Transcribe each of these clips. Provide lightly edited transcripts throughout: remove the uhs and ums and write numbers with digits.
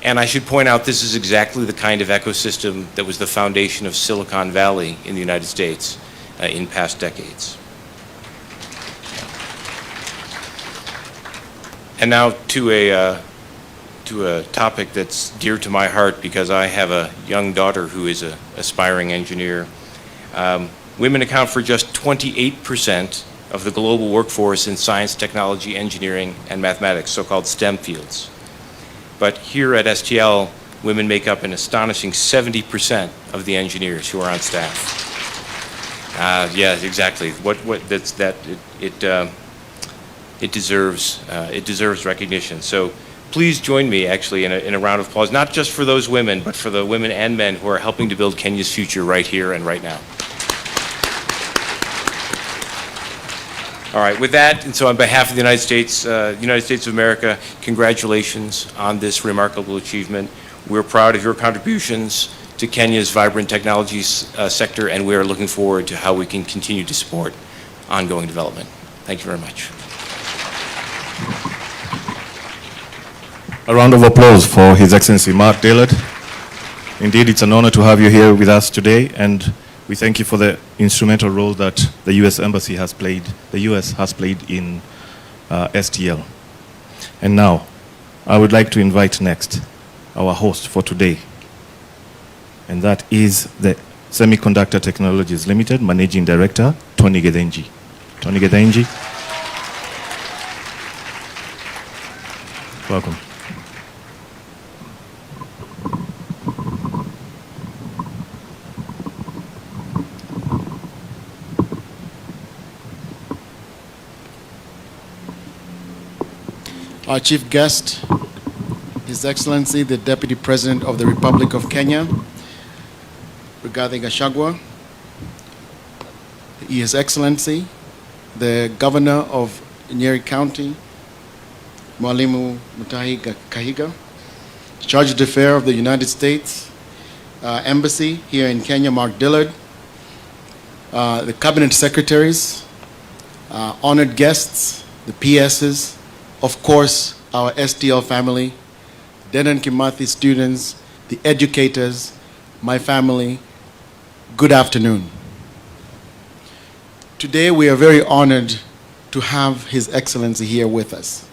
And I should point out this is exactly the kind of ecosystem that was the foundation of Silicon Valley in the United States in past decades. And now to a topic that's dear to my heart because I have a young daughter who is an aspiring engineer. Women account for just 28% of the global workforce in science, technology, engineering, and mathematics, so-called STEM fields. But here at STL, women make up an astonishing 70% of the engineers who are on staff. Yeah, exactly. It deserves recognition. So please join me actually in a round of applause, not just for those women, but for the women and men who are helping to build Kenya's future right here and right now. All right, with that, and so on behalf of the United States of America, congratulations on this remarkable achievement. We're proud of your contributions to Kenya's vibrant technology sector, and we are looking forward to how we can continue to support ongoing development. Thank you very much. A round of applause for His Excellency Mark Dillard. Indeed, it's an honor to have you here with us today, and we thank you for the instrumental role that the U.S. Embassy has played, the U.S. has played in STL. And now, I would like to invite next our host for today, and that is the Semiconductor Technologies Limited Managing Director, Tony Gethenji. Tony Gethenji. Welcome. Our chief guest, His Excellency, the Deputy President of the Republic of Kenya, Rigathi Gachagua, His Excellency, the Governor of Nyeri County, Mwalimu Mutahi Kahiga, Charge d'Affaires of the United States Embassy here in Kenya, Mark Dillard, the Cabinet Secretaries, honored guests, the PSs, of course, our STL family, Dedan Kimathi students, the educators, my family, good afternoon. Today we are very honored to have His Excellency here with us.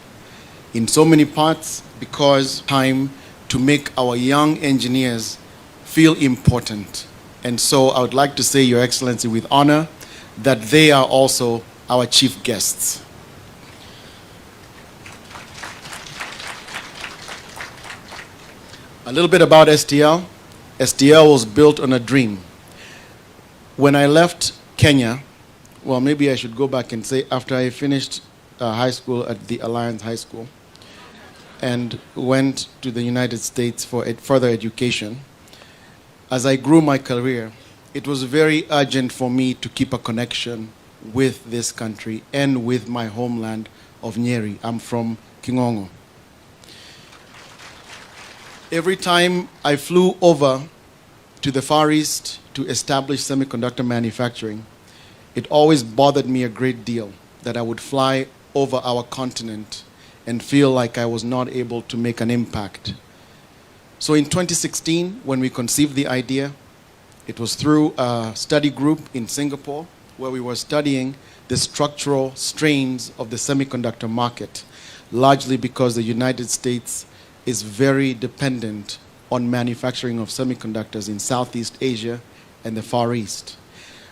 In so many parts, because time to make our young engineers feel important. And so I would like to say, Your Excellency, with honor, that they are also our chief guests. A little bit about STL. STL was built on a dream. When I left Kenya, well, maybe I should go back and say after I finished high school at the Alliance High School and went to the United States for further education, as I grew my career, it was very urgent for me to keep a connection with this country and with my homeland of Nyeri. I'm from Kingongo. Every time I flew over to the Far East to establish semiconductor manufacturing, it always bothered me a great deal that I would fly over our continent and feel like I was not able to make an impact. So in 2016, when we conceived the idea, it was through a study group in Singapore where we were studying the structural strains of the semiconductor market, largely because the United States is very dependent on manufacturing of semiconductors in Southeast Asia and the Far East.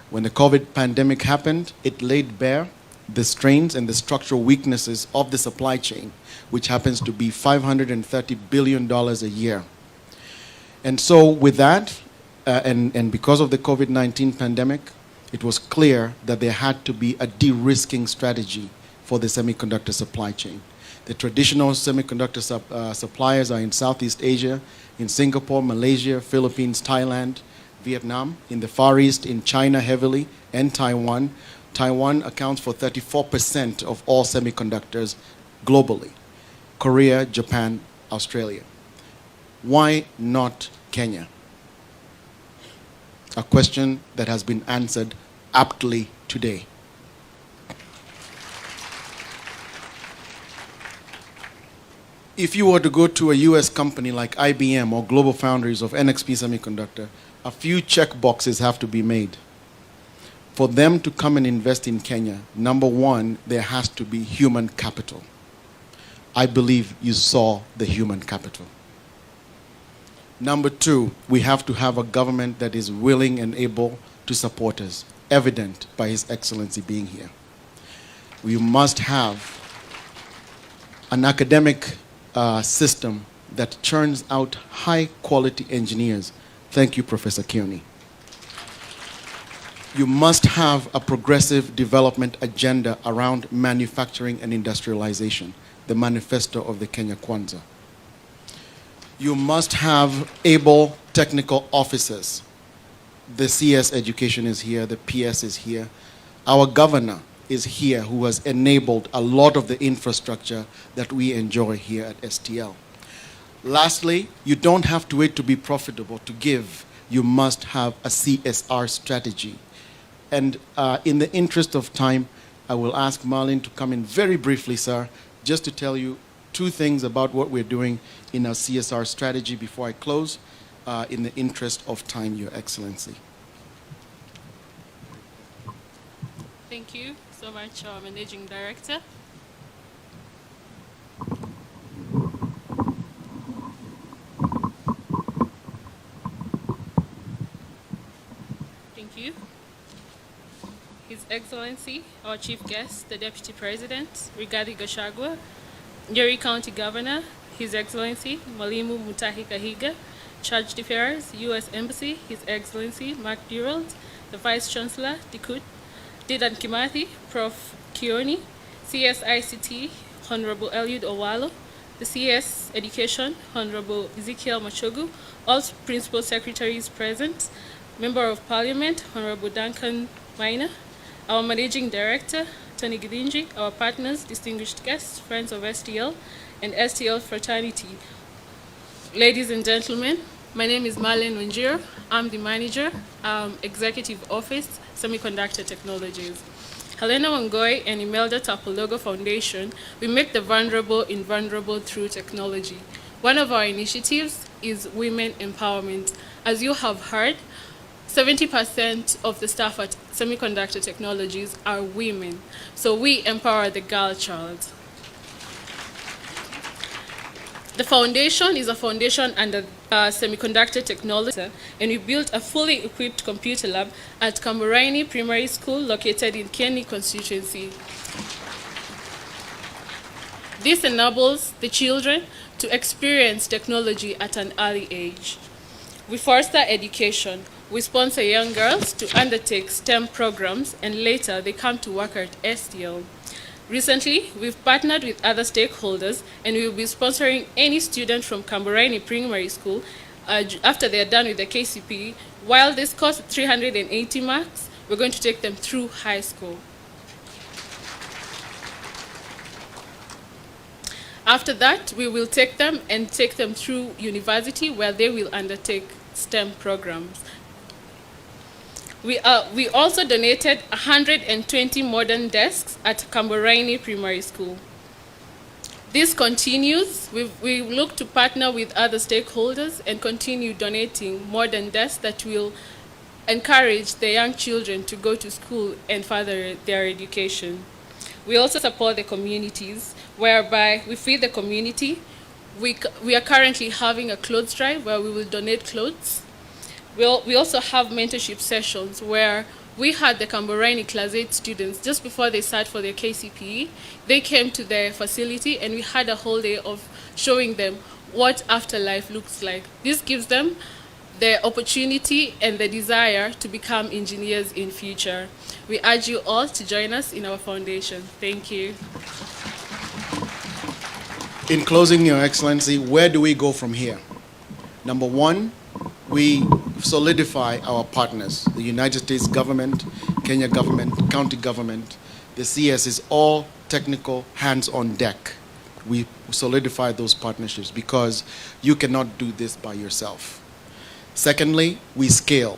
When the COVID pandemic happened, it laid bare the strains and the structural weaknesses of the supply chain, which happens to be $530 billion a year. And so with that, and because of the COVID-19 pandemic, it was clear that there had to be a de-risking strategy for the semiconductor supply chain. The traditional semiconductor suppliers are in Southeast Asia, in Singapore, Malaysia, Philippines, Thailand, Vietnam, in the Far East, in China heavily, and Taiwan. Taiwan accounts for 34% of all semiconductors globally. Korea, Japan, Australia. Why not Kenya? A question that has been answered aptly today. if you were to go to a US company like IBM or Global Foundries of NXP Semiconductor, a few check boxes have to be made. For them to come and invest in Kenya, number one, there has to be human capital. I believe you saw the human capital. Number two, we have to have a government that is willing and able to support us, evident by His Excellency being here. We must have an academic system that churns out high-quality engineers. Thank you, Professor Kioni. You must have a progressive development agenda around manufacturing and industrialization, the manifesto of the Kenya Kwanza. You must have able technical officers. The CS education is here, the PS is here. Our governor is here who has enabled a lot of the infrastructure that we enjoy here at STL. Lastly, you don't have to wait to be profitable to give. You must have a CSR strategy. And in the interest of time, I will ask Marlene to come in very briefly, sir, just to tell you two things about what we're doing in our CSR strategy before I close, in the interest of time, Your Excellency. Thank you so much, our Managing Director. Thank you. His Excellency, our Chief Guest, the Deputy President, Riggy Gachagua, Nyeri County Governor, His Excellency, Mwalimu Mutahi Kahiga, Charge d'Affaires, U.S. Embassy, His Excellency, Mark Durald, the Vice Chancellor, Dedan Kimathi, Prof. Kioni, CSICT, Honorable Eliud Owalo, the CS Education, Honorable Ezekiel Machogu, all Principal Secretaries present, Member of Parliament, Honorable Duncan Minor, our Managing Director, Tony Gidinji, our partners, distinguished guests, friends of STL, and STL fraternity. Ladies and gentlemen, my name is Marlene Wanjiro. I'm the manager, Executive Office, Semiconductor Technologies. Helena Wangoi and Imelda Tapologo Foundation, we make the vulnerable invulnerable through technology. One of our initiatives is women empowerment. As you have heard, 70% of the staff at Semiconductor Technologies are women. So we empower the girl child. The foundation is a foundation under semiconductor technology, and we built a fully equipped computer lab at Kamuraini Primary School located in Kieni constituency. This enables the children to experience technology at an early age. We foster education. We sponsor young girls to undertake STEM programs, and later they come to work at STL. Recently, we've partnered with other stakeholders, and we will be sponsoring any student from Kamuraini Primary School after they are done with the KCPE. While this course 380 marks, we're going to take them through high school. After that, we will take them through university, where they will undertake STEM programs. We also donated 120 modern desks at Kamuraini Primary School. This continues. We look to partner with other stakeholders and continue donating modern desks that will encourage the young children to go to school and further their education. We also support the communities, whereby we feed the community. We are currently having a clothes drive where we will donate clothes. We also have mentorship sessions where we had the Kamuraini Class 8 students, just before they start for their KCPE, they came to the facility and we had a whole day of showing them what afterlife looks like. This gives them the opportunity and the desire to become engineers in future. We urge you all to join us in our foundation. Thank you. In closing, Your Excellency, where do we go from here? Number one, we solidify our partners, the United States government, Kenya government, county government. The CS is all technical, hands on deck. We solidify those partnerships because you cannot do this by yourself. Secondly, we scale.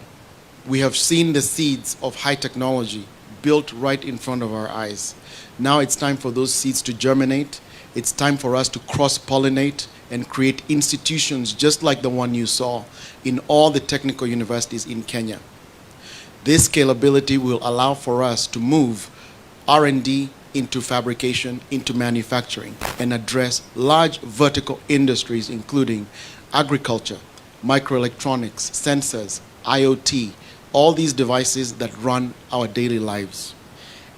We have seen the seeds of high technology built right in front of our eyes. Now it's time for those seeds to germinate It's time for us to cross-pollinate and create institutions just like the one you saw in all the technical universities in Kenya. This scalability will allow for us to move R&D into fabrication, into manufacturing, and address large vertical industries including agriculture, microelectronics, sensors, IoT, all these devices that run our daily lives.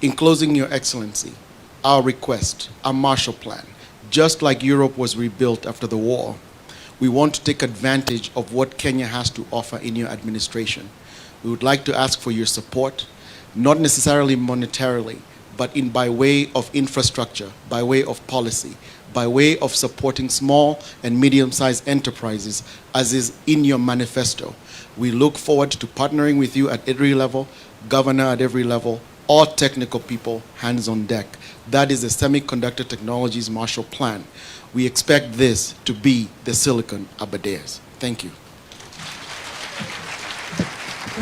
In closing, Your Excellency, our request, our Marshall Plan, just like Europe was rebuilt after the war, we want to take advantage of what Kenya has to offer in your administration. We would like to ask for your support, not necessarily monetarily, but by way of infrastructure, by way of policy, by way of supporting small and medium-sized enterprises, as is in your manifesto. We look forward to partnering with you at every level, governor at every level, all technical people, hands on deck. That is the Semiconductor Technologies Marshall Plan. We expect this to be the Silicon Abadeas. Thank you.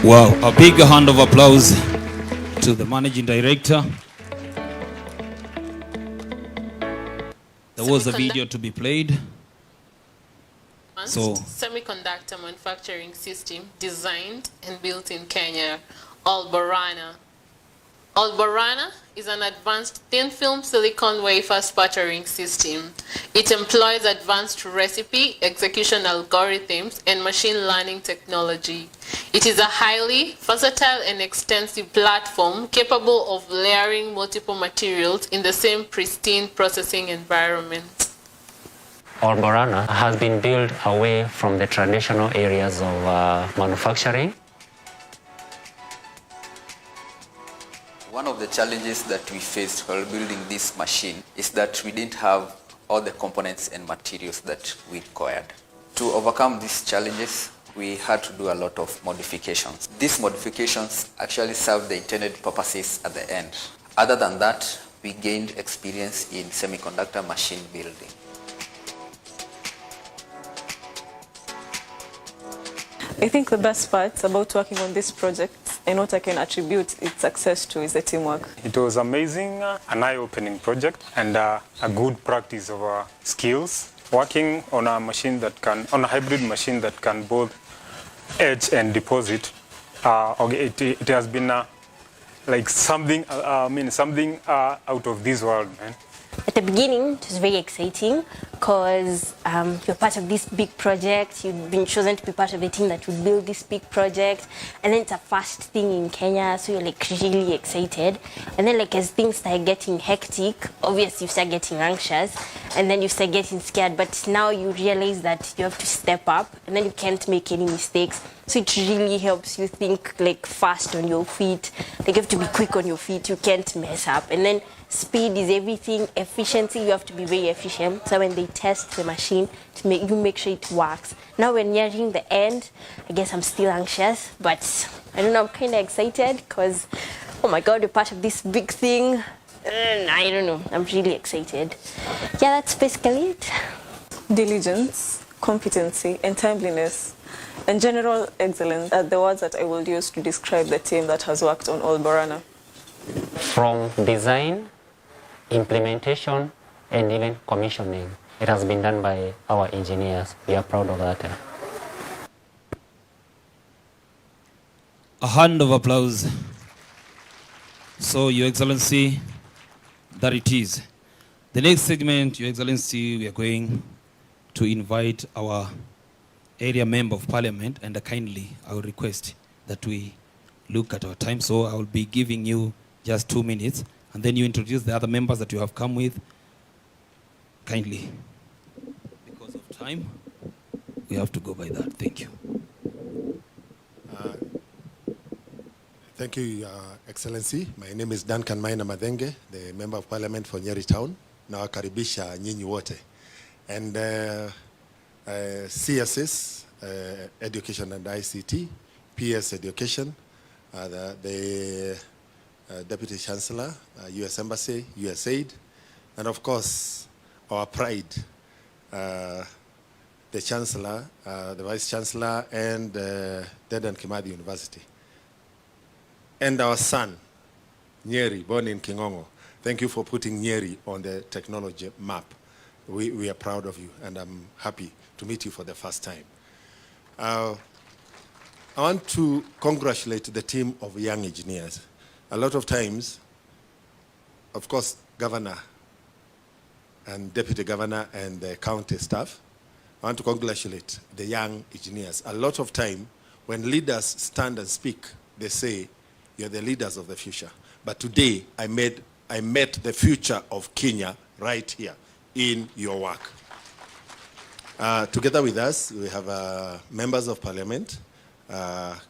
Wow, a big hand of applause to the managing director. There was a video to be played. So, Semiconductor manufacturing system designed and built in Kenya, Alborana. Alborana is an advanced thin-film silicon wafer sputtering system. It employs advanced recipe execution algorithms and machine learning technology. It is a highly versatile and extensive platform capable of layering multiple materials in the same pristine processing environment. Alborana has been built away from the traditional areas of manufacturing. One of the challenges that we faced while building this machine is that we didn't have all the components and materials that we required. To overcome these challenges, we had to do a lot of modifications. These modifications actually served the intended purposes at the end. Other than that, we gained experience in semiconductor machine building. I think the best part about working on this project and what I can attribute its success to is the teamwork. It was amazing, an eye-opening project and a good practice of our skills. Working on a machine that can, on a hybrid machine that can both etch and deposit, it has been like something, something out of this world, man. At the beginning, it was very exciting because you're part of this big project. You've been chosen to be part of a team that will build this big project. And then it's a first thing in Kenya, so you're like really excited. And then like as things start getting hectic, obviously you start getting anxious and then you start getting scared. But now you realize that you have to step up and then you can't make any mistakes. So it really helps you think like fast on your feet. Like you have to be quick on your feet. You can't mess up. And then speed is everything. Efficiency, you have to be very efficient. So when they test the machine, to make sure it works. Now we're nearing the end. I guess I'm still anxious, but I don't know, I'm kind of excited because, oh my God, we're part of this big thing. I don't know, I'm really excited. Yeah, that's basically it. Diligence, competency, and timeliness, and general excellence are the words that I will use to describe the team that has worked on Alborana. From design, implementation, and even commissioning, it has been done by our engineers. We are proud of that. a hand of applause. So, Your Excellency, that it is. The next segment, Your Excellency, we are going to invite our area member of parliament, and kindly I will request that we look at our time. So I will be giving you just 2 minutes, and then you introduce the other members that you have come with. Kindly, because of time, we have to go by that. Thank you. Thank you, Your Excellency. My name is Duncan Maina Madenge, the Member of Parliament for Nyeri Town. Nawakaribisha nyinyi wote. And CSS, Education and ICT, PS Education, the Deputy Chancellor, US Embassy, USAID, and of course, our pride, the Chancellor, the Vice Chancellor, and Dedan Kimathi University. And our son, Nyeri, born in Kingongo. Thank you for putting Nyeri on the technology map. we are proud of you, and I'm happy to meet you for the first time. I want to congratulate the team of young engineers. A lot of times, of course, Governor and Deputy Governor and the county staff, I want to congratulate the young engineers. A lot of time, when leaders stand and speak, they say, you're the leaders of the future. But today, I met the future of Kenya right here in your work. Together with us, we have members of parliament.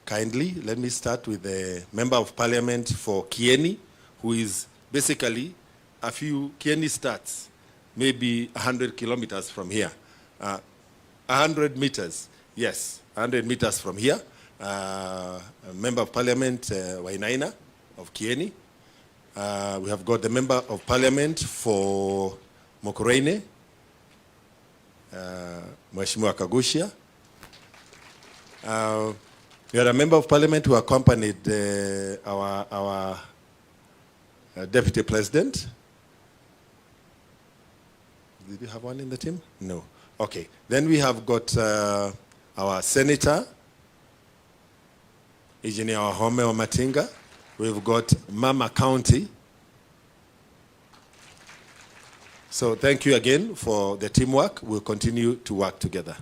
Kindly, let me start with the member of parliament for Kieni, who is basically a few, Kieni starts maybe 100 kilometers from here. 100 meters, yes, 100 meters from here. A member of parliament, Wainaina of Kieni. We have got the member of parliament for Mokoreine, Mheshimiwa Kagushia. We had a member of parliament who accompanied our deputy president. Did you have one in the team? No. Okay. Then we have got our senator, Engineer Home Matinga. We've got Mama County. So thank you again for the teamwork. We'll continue to work together.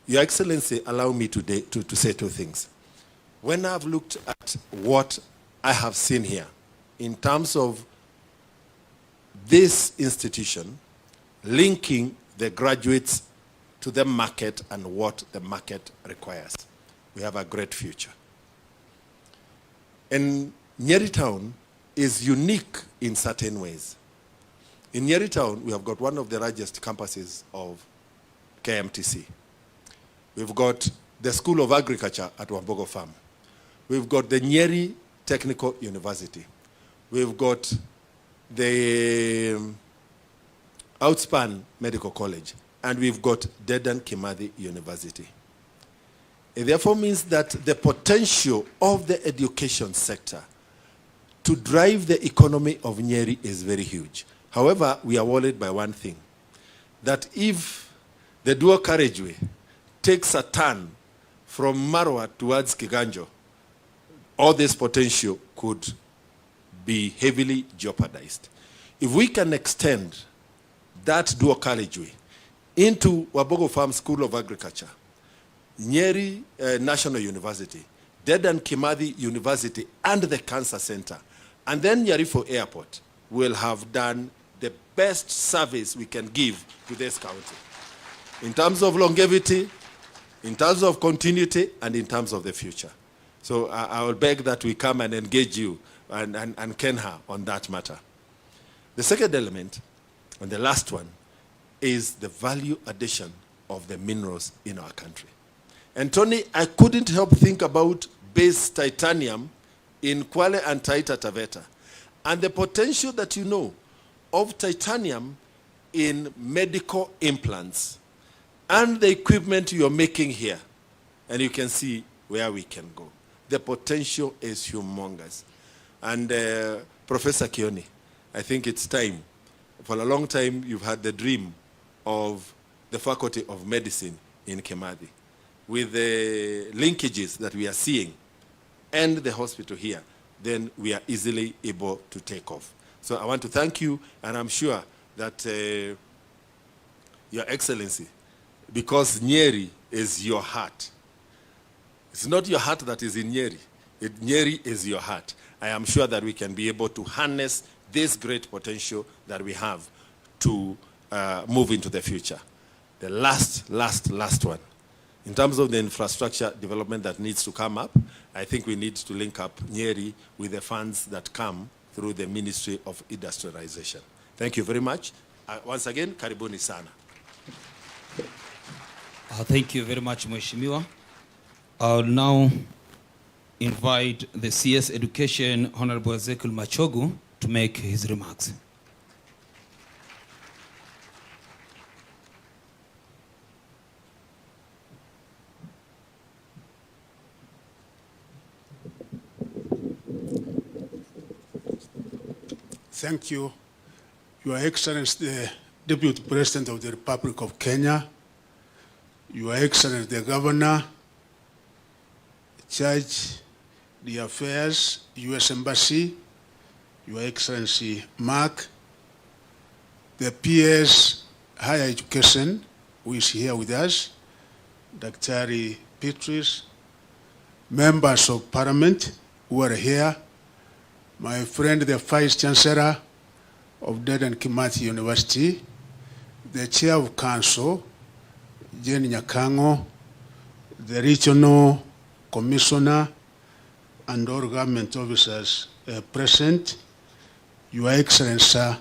Your Excellency, allow me today to say two things. When I've looked at what I have seen here in terms of this institution linking the graduates to the market and what the market requires, we have a great future. And Nyeri Town is unique in certain ways. In Nyeri Town, we have got one of the largest campuses of KMTC. We've got the School of Agriculture at Wambogo Farm. We've got the Nyeri Technical University. We've got the Outspan Medical College. And we've got Dedan Kimathi University. It therefore means that the potential of the education sector to drive the economy of Nyeri is very huge. However, we are worried by one thing, that if the dual carriageway takes a turn from Marwa towards Kiganjo, all this potential could be heavily jeopardized. If we can extend that dual carriageway into Wabogo Farm School of Agriculture, Nyeri National University, Dedan Kimathi University, and the Cancer Center, and then Nyeri Airport, will have done the best service we can give to this county in terms of longevity, in terms of continuity, and in terms of the future. So I will beg that we come and engage you and Kenha on that matter. The second element, and the last one, is the value addition of the minerals in our country. And Tony, I couldn't help think about base titanium in Kwale and Taita Taveta, and the potential that you know of titanium in medical implants and the equipment you're making here. And you can see where we can go. The potential is humongous. And Professor Kioni, I think it's time. For a long time, you've had the dream of the Faculty of Medicine in Kimathi. With the linkages that we are seeing and the hospital here, then we are easily able to take off. So I want to thank you, and I'm sure that Your Excellency, because Nyeri is your heart. It's not your heart that is in Nyeri. Nyeri is your heart. I am sure that we can be able to harness this great potential that we have to move into the future. The last one. In terms of the infrastructure development that needs to come up, I think we need to link up Nyeri with the funds that come through the Ministry of Industrialization. Thank you very much. Once again, karibuni sana. Thank you very much, Mheshimiwa. I'll now invite the CS Education, Honorable Ezekiel Machogu, to make his remarks. Thank you, Your Excellency, the Deputy President of the Republic of Kenya, Your Excellency the Governor, Judge, the Affairs, U.S. Embassy, Your Excellency Mark, the PS Higher Education, who is here with us, Dr. Petrus, members of Parliament who are here, my friend the Vice Chancellor of Dedan Kimathi University, the Chair of Council, Jane Nyakango, the Regional Commissioner, and all government officers present. Your Excellency,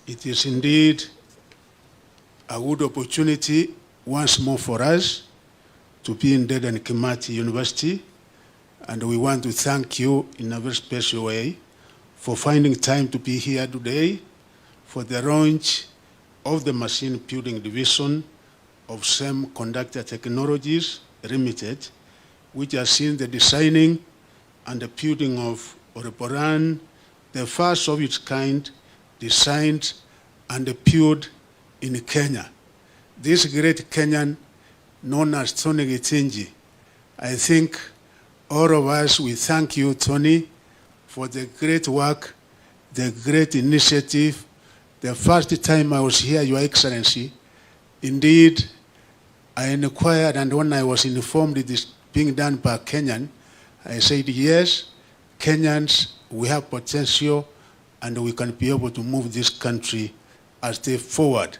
it is indeed a good opportunity once more for us to be in Dedan Kimathi University, and we want to thank you in a very special way for finding time to be here today for the launch of the Machine Building Division of Semiconductor Technologies Limited, which has seen the designing and the building of Oriboran, the first of its kind designed and built in Kenya. This great Kenyan known as Tony Gitinji. I think all of us, we thank you, Tony, for the great work, the great initiative. The first time I was here, Your Excellency, indeed, I inquired, and when I was informed it is being done by Kenyan, I said, yes, Kenyans, we have potential, and we can be able to move this country a step forward.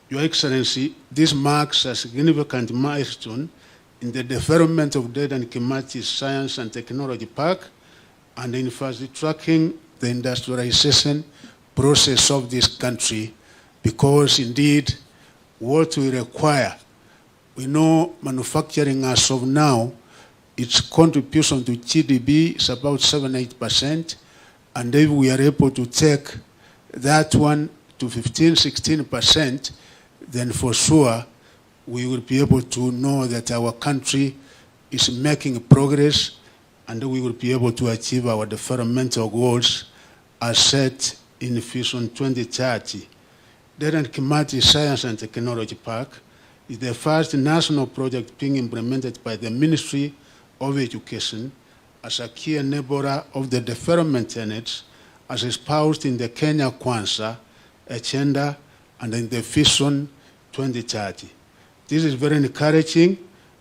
Your Excellency, this marks a significant milestone in the development of Dedan Kimathi Science and Technology Park and in fast-tracking the industrialization process of this country, because indeed what we require, we know manufacturing as of now, its contribution to GDP is about 7-8%, and if we are able to take that one to 15-16%, then for sure we will be able to know that our country is making progress, and we will be able to achieve our developmental goals as set in Vision 2030. Dedan Kimathi Science and Technology Park is the first national project being implemented by the Ministry of Education as a key enabler of the development tenets as espoused in the Kenya Kwanza agenda and in the Vision 2030. This is very encouraging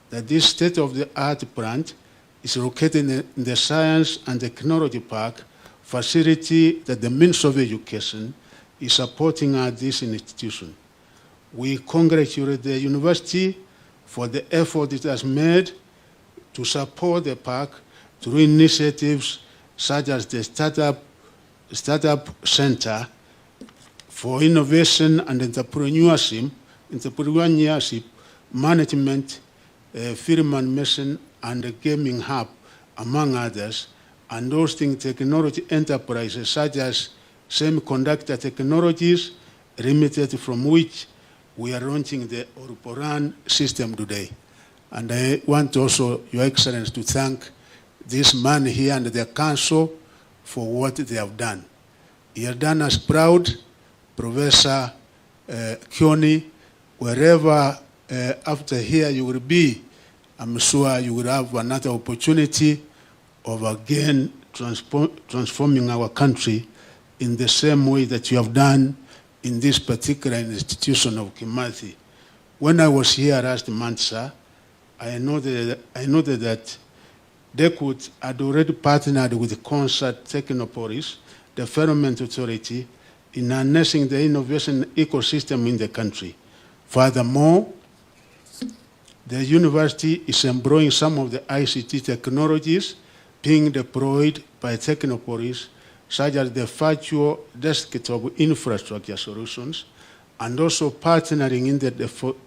that this state-of-the-art plant is located in the Science and Technology Park facility that the Ministry of Education is supporting at this institution. We congratulate the university for the effort it has made to support the park through initiatives such as the Startup Center for Innovation and Entrepreneurship, Management, Film and Mission, and the Gaming Hub, among others, and hosting technology enterprises such as Semiconductor Technologies Limited, from which we are launching the Oriboran system today. And I want also, Your Excellency, to thank this man here and the council for what they have done. He has done us proud, Professor Kioni, wherever after here you will be, I'm sure you will have another opportunity of again transforming our country in the same way that you have done in this particular institution of Kimathi. When I was here last month, sir, I noted that DECUT had already partnered with the Concert Technopolis Development Authority in harnessing the innovation ecosystem in the country. Furthermore, the university is employing some of the ICT technologies being deployed by Technopolis, such as the virtual desktop infrastructure solutions, and also partnering in the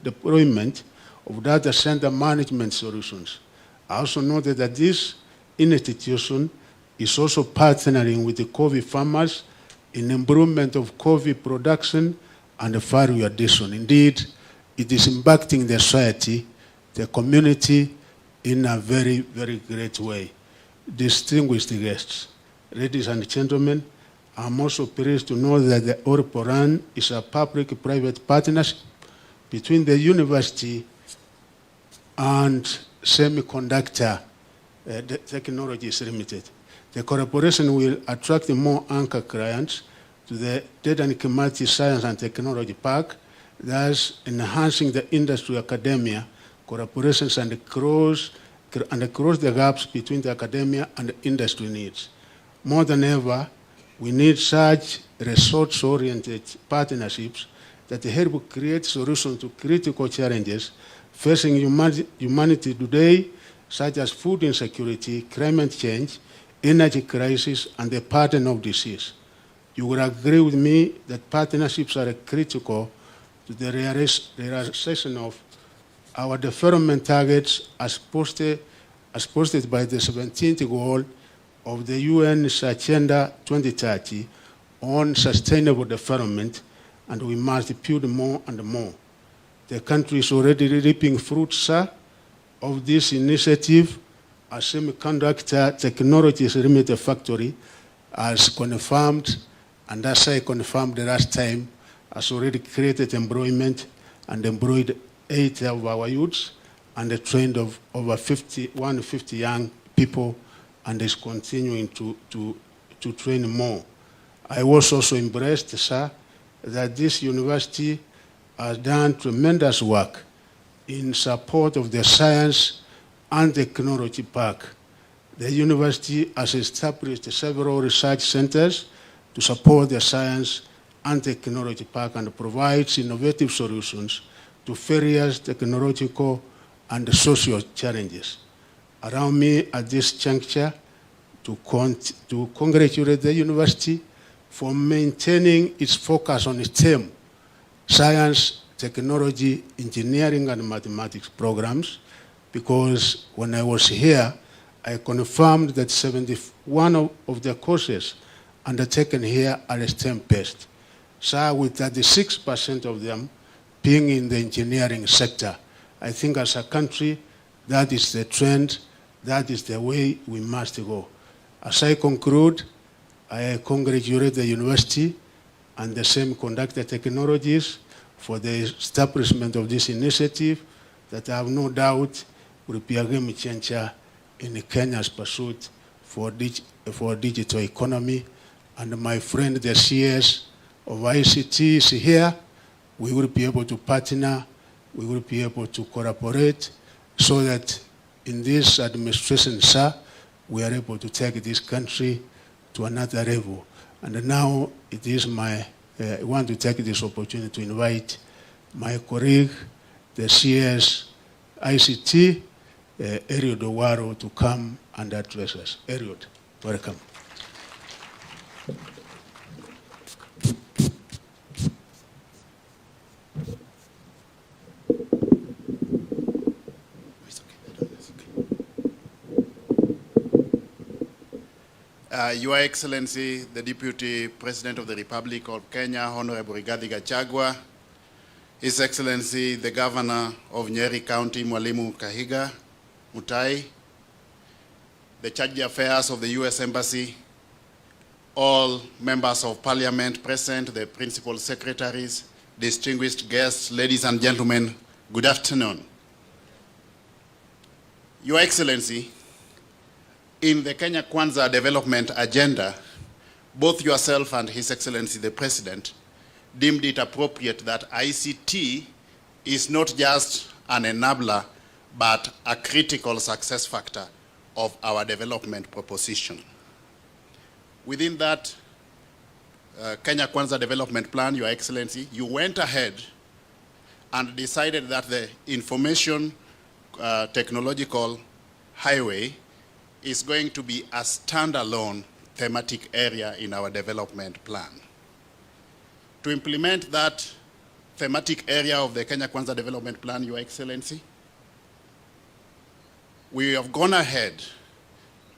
deployment of data center management solutions. I also noted that this institution is also partnering with the coffee farmers in improvement of coffee production and value addition. Indeed, it is impacting the society, the community, in a very, very great way. Distinguished guests, ladies and gentlemen, I'm also pleased to know that the ORPORAN is a public-private partnership between the university and Semiconductor Technologies Limited. The collaboration will attract more anchor clients to the Dedan Kimathi Science and Technology Park, thus enhancing the industry-academia collaborations and close the gaps between the academia and the industry needs. More than ever, we need such resource-oriented partnerships that help create solutions to critical challenges facing humanity today, such as food insecurity, climate change, energy crisis, and the pattern of disease. You will agree with me that partnerships are critical to the realization of our development targets as posted by the 17th goal of the UN's Agenda 2030 on sustainable development, and we must build more and more. The country is already reaping fruits of this initiative. A Semiconductor Technologies Limited factory, as confirmed, and as I confirmed the last time, has already created employment and employed 8 of our youths and trained of over 150 young people, and is continuing to train more. I was also impressed, sir, that this university has done tremendous work in support of the Science and Technology Park. The university has established several research centers to support the Science and Technology Park and provides innovative solutions to various technological and social challenges. Allow me at this juncture to congratulate the university for maintaining its focus on STEM, science, technology, engineering, and mathematics programs, because when I was here, I confirmed that 71 of the courses undertaken here are STEM-based. So with 36% of them being in the engineering sector, I think as a country, that is the trend, that is the way we must go. As I conclude, I congratulate the university and the Semiconductor Technologies for the establishment of this initiative that I have no doubt will be a game changer in Kenya's pursuit for digital economy. And my friend, the CS of ICT is here. We will be able to partner, we will be able to collaborate so that in this administration, sir, we are able to take this country to another level. And now it is I want to take this opportunity to invite my colleague, the CS ICT, Eliud Owaro, to come and address us. Eliud, welcome. Your Excellency, the Deputy President of the Republic of Kenya, Honorable Riggy Gachagua, His Excellency, the Governor of Nyeri County, Mwalimu Kahiga Mutai, the Charge d'Affaires of the U.S. Embassy, all members of Parliament present, the principal secretaries, distinguished guests, ladies and gentlemen, good afternoon. Your Excellency, in the Kenya Kwanza Development Agenda, both yourself and His Excellency the President deemed it appropriate that ICT is not just an enabler, but a critical success factor of our development proposition. Within that Kenya Kwanza Development Plan, Your Excellency, you went ahead and decided that the information technological highway is going to be a standalone thematic area in our development plan. To implement that thematic area of the Kenya Kwanza Development Plan, Your Excellency, we have gone ahead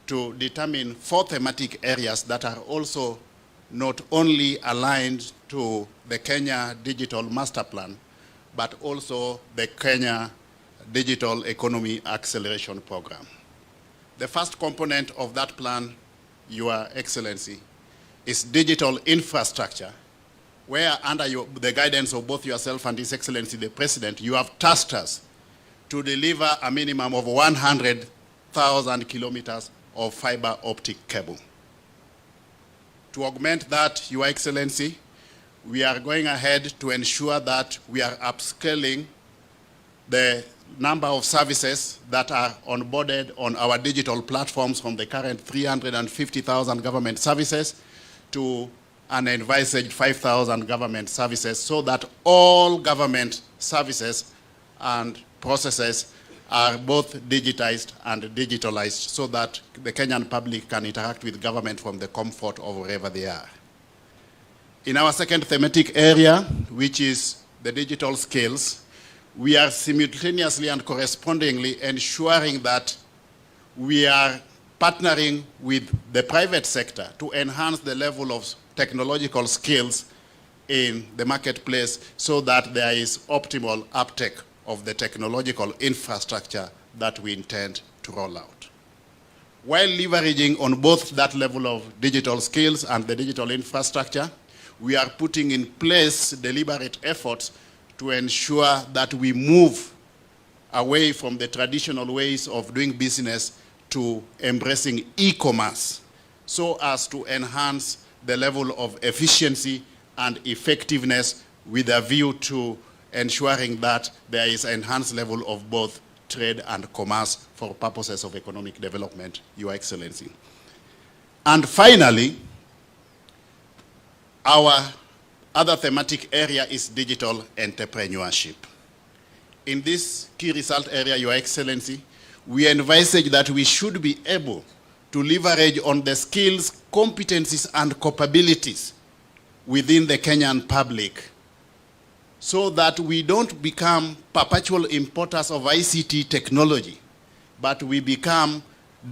to determine 4 thematic areas that are also not only aligned to the Kenya Digital Master Plan, but also the Kenya Digital Economy Acceleration Program. The first component of that plan, Your Excellency, is digital infrastructure, where under the guidance of both yourself and His Excellency the President, you have tasked us to deliver a minimum of 100,000 kilometers of fiber optic cable. To augment that, Your Excellency, we are going ahead to ensure that we are upscaling the number of services that are onboarded on our digital platforms from the current 350,000 government services to an envisaged 5,000 government services, so that all government services and processes are both digitized and digitalized, so that the Kenyan public can interact with government from the comfort of wherever they are. In our second thematic area, which is the digital skills, we are simultaneously and correspondingly ensuring that we are partnering with the private sector to enhance the level of technological skills in the marketplace, so that there is optimal uptake of the technological infrastructure that we intend to roll out. While leveraging on both that level of digital skills and the digital infrastructure, we are putting in place deliberate efforts to ensure that we move away from the traditional ways of doing business to embracing e-commerce, so as to enhance the level of efficiency and effectiveness with a view to ensuring that there is enhanced level of both trade and commerce for purposes of economic development, Your Excellency. And finally, our other thematic area is digital entrepreneurship. In this key result area, Your Excellency, we envisage that we should be able to leverage on the skills, competencies, and capabilities within the Kenyan public, so that we don't become perpetual importers of ICT technology, but we become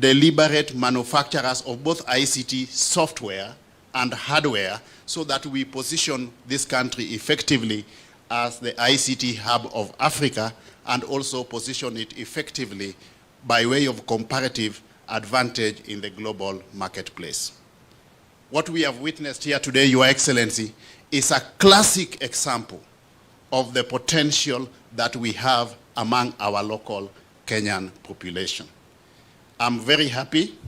deliberate manufacturers of both ICT software and hardware, so that we position this country effectively as the ICT hub of Africa, and also position it effectively by way of comparative advantage in the global marketplace. What we have witnessed here today, Your Excellency, is a classic example of the potential that we have among our local Kenyan population. I'm very happy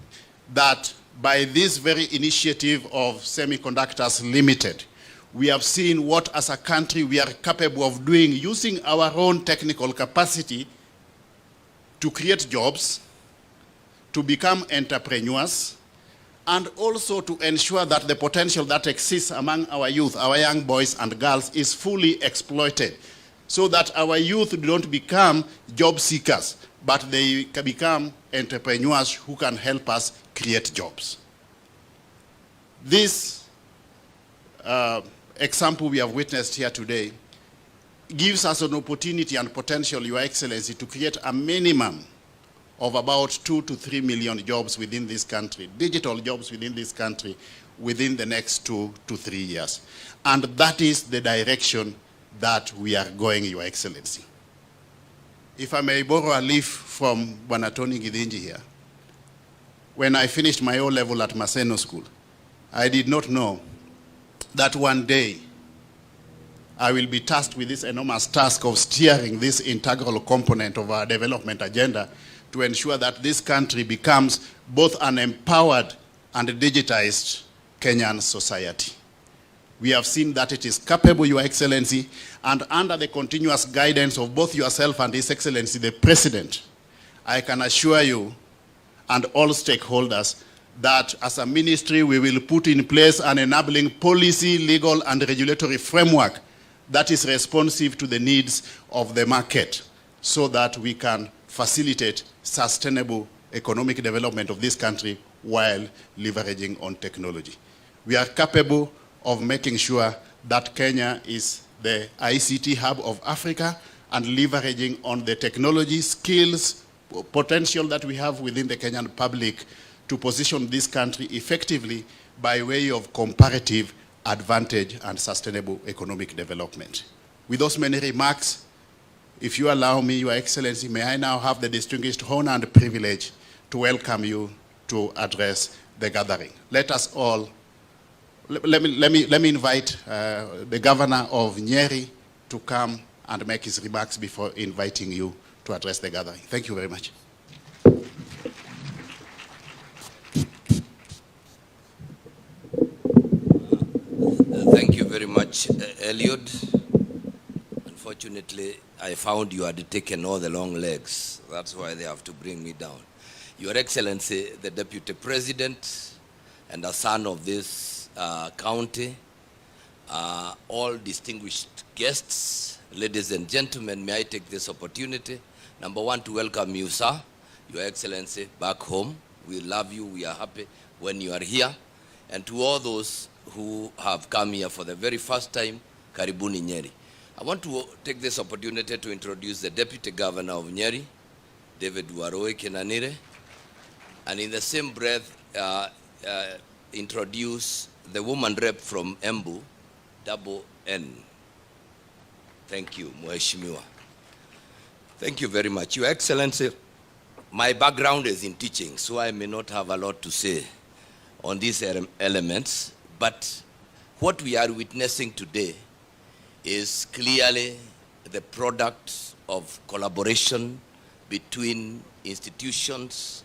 that by this very initiative of Semiconductors Limited, we have seen what as a country we are capable of doing using our own technical capacity to create jobs, to become entrepreneurs, and also to ensure that the potential that exists among our youth, our young boys and girls, is fully exploited, so that our youth don't become job seekers, but they can become entrepreneurs who can help us create jobs. This example we have witnessed here today gives us an opportunity and potential, Your Excellency, to create a minimum of about 2 to 3 million jobs within this country, digital jobs within this country, within the next 2 to 3 years. And that is the direction that we are going, Your Excellency. If I may borrow a leaf from Tony Githinji here, when I finished my O-level at Maseno School, I did not know that one day I will be tasked with this enormous task of steering this integral component of our development agenda to ensure that this country becomes both an empowered and digitized Kenyan society. We have seen that it is capable, Your Excellency, and under the continuous guidance of both yourself and His Excellency the President, I can assure you and all stakeholders that as a ministry we will put in place an enabling policy, legal and regulatory framework that is responsive to the needs of the market, so that we can facilitate sustainable economic development of this country while leveraging on technology. We are capable of making sure that Kenya is the ICT hub of Africa, and leveraging on the technology, skills, potential that we have within the Kenyan public to position this country effectively by way of comparative advantage and sustainable economic development. With those many remarks, if you allow me, Your Excellency, may I now have the distinguished honor and privilege to welcome you to address the gathering. Let us all let me invite the governor of Nyeri to come and make his remarks before inviting you to address the gathering. Thank you very much. Thank you very much, Elliot. Unfortunately, I found you had taken all the long legs. That's why they have to bring me down. Your Excellency, the Deputy President, and a son of this county, all distinguished guests, ladies and gentlemen, may I take this opportunity, number one, to welcome you, sir, Your Excellency, back home. We love you. We are happy when you are here. And to all those who have come here for the very first time, Karibuni Nyeri. I want to take this opportunity to introduce the Deputy Governor of Nyeri, David Waroe Kenanire, and in the same breath, introduce the woman rep from Embu, Double N. Thank you, Mheshimiwa. Thank you very much. Your Excellency, my background is in teaching, so I may not have a lot to say on these elements, but what we are witnessing today is clearly the product of collaboration between institutions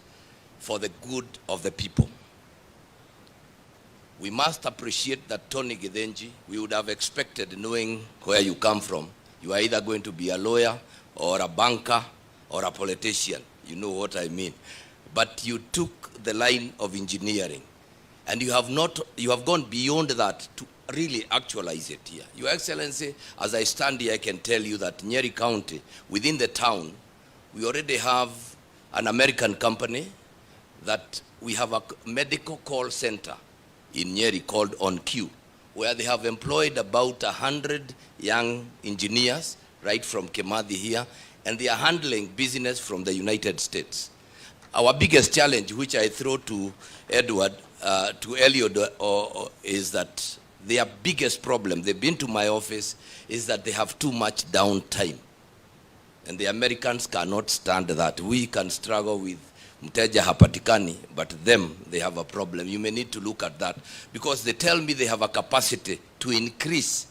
for the good of the people. We must appreciate that Tony Gidenji, we would have expected, knowing where you come from, you are either going to be a lawyer or a banker or a politician. You know what I mean. But you took the line of engineering, and you have gone beyond that to really actualize it here. Your Excellency, as I stand here, I can tell you that Nyeri County, within the town, we already have an American company that we have a medical call center in Nyeri called On Q, where they have employed about 100 young engineers right from Kimathi here, and they are handling business from the United States. Our biggest challenge, which I throw to Edward, to Elliot, is that their biggest problem, they've been to my office, is that they have too much downtime. And the Americans cannot stand that. We can struggle with mteja hapatikani, but them, they have a problem. You may need to look at that, because they tell me they have a capacity to increase